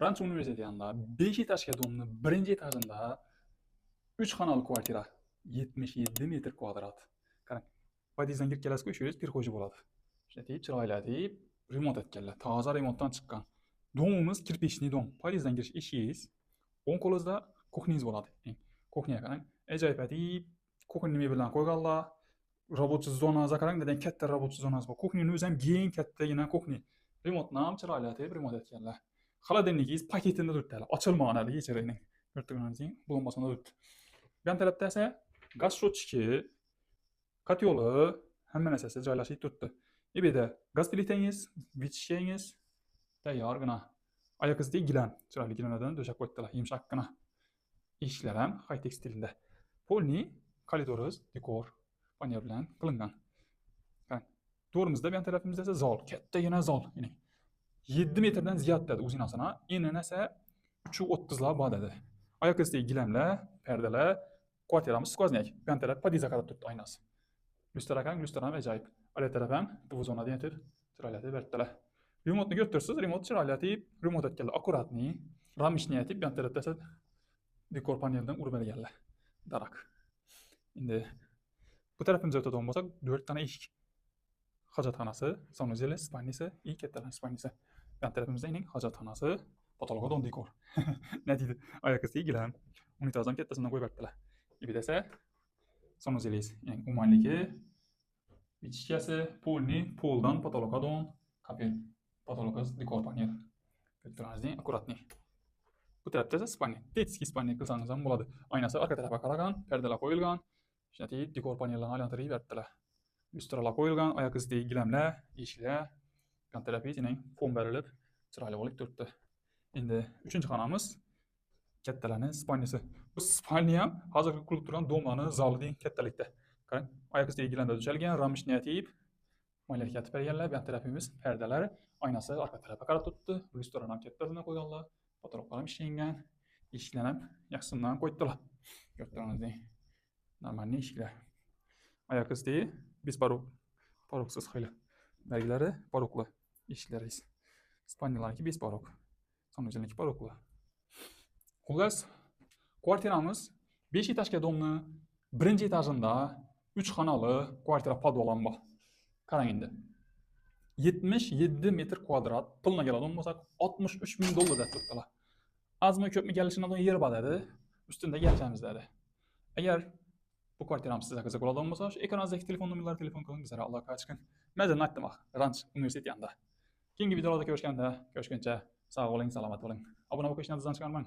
Ranch Universiteti yanında 5 etaşga domni birinci etajında 3 xonali kvartira 77 metr kvadrat. Qarang, podyezddan kirib kelasizku, shu yerda pirxo'ja bo'ladi. Ishlatib, chiroylatib, remont etganlar. Toza remontdan chiqqan. Domimiz kirpechniy dom. Podyezddan kirish eshigingiz, o'ng qo'lingizda kuxningiz bo'ladi. Kuxniga qarang, ajoyib atib, kuxni mebellarni qo'yganlar. Рабочий zonasi qarang, dedan katta рабочий zonasi bor. Kuxnining o'zi ham keng kattagina kuxni. Remontni ham chiroylatib remont etganlar. Холодильниgingiz paketida turibdi. Ochilmagan hali kechiring. Ko'rtirganingizdek, bo'lmasam turibdi. Bu ham tarafda esa gaz shotchiki, kotyoli, hamma narsasi joylashib turibdi. Bu yerda gaz plitangiz, vichyangiz tayyorgina. Oyoq iziga gilam, chiroyli gilamlardan to'shab qo'yibdilar, yumshoqqina. Eshiklar ham high tech stilda. Polni koridoriz dekor panel bilan qilingan. Qarang, to'g'rimizda bu tarafimizda esa zol, kattagina zol. 7 metrdan ziyod dedi o'zinasini. Enini esa 330 lar bor dedi. Oyoq iziga gilamlar, perdalar, kvartiramiz skvoznak. Bu taraf podiyeza qarab turibdi oynasi. Lustra qarang, lustra ham ajoyib. Oyoq taraf ham bu zonada yetib, chiroylatib berdilar. Remotni ko'rtirsiz, remot chiroylatib, remont etganlar, akkuratniy, ramishni aytib, bu tarafda esa dekor paneldan urib berganlar. Darak. Endi bu tarafimizga o'tadigan bo'lsak, 4 tane eshik. Hojatxonasi, sanuzeli, spalnisi, и kattalar spalnisi. Yan tarafimizda eng hojatxonasi, patologdon dekor. Natija oyoq iziga gilam, unitazdan kattasidan qo'yib berdilar. Bu esa sanuzelis, ya'ni umanligi, vichkasi, polni, poldan patologdon, kapel, patologaz dekor panel. Ko'rtirganingizdek, akkuratniy. Bu tarafda esa spalni, tetskiy spalni qilsangiz ham bo'ladi. Oynasi orqa tarafga qaragan, perdalar qo'yilgan, ishlatib dekor panellarni aylantirib berdilar. Lustralar qo'yilgan, oyoq iziga gilamlar, eshiklar, yan tarafining fon berilib, chiroyli bo'lib turibdi. Endi 3-xonamiz kattalarning spalnisi. Bu spalni ham hozirgi qurib turgan domani zolidek kattalikda. Qarang, oyoq iziga gilamlar tushalgan, ramishni aytib, moylar katib berganlar, yan tarafimiz perdalar, oynasi orqa tarafga qarab turibdi. Lustralarni ham kattasidan qo'yganlar, fotoqlar ham ishlangan, eshiklar ham yaxshisidan qo'yibdilar. Ko'rtirganingizdek, normalniy eshiklar. Oyoq iziga biz paroksiz xili. Belgilari parokli eshiklaringiz. Spalnilarniki bez parok. Sanuzelniki parokli. Xullas, kvartiramiz 5 etajga domni birinchi etajida 3 xonali kvartira podvalam bor. Qarang endi. 77 metr kvadrat pulni keladigan bo'lsak, $63,000 deb turibdilar. Azmi ko'pmi kelishini yer bor dedi. Ustunda gapchamiz dedi. Agar bu kvartiramiz sizga qiziq bo'ladigan bo'lsa, shu ekrandagi telefon nomerlariga telefon qiling, bizlarga aloqa chiqing. Mazani aytdim, Ranch Universiteti yanida. Keyingi videolarda ko'rishganda, ko'rishguncha sog' bo'ling, salomat bo'ling. Obuna bo'lib qo'yishni chiqarmang.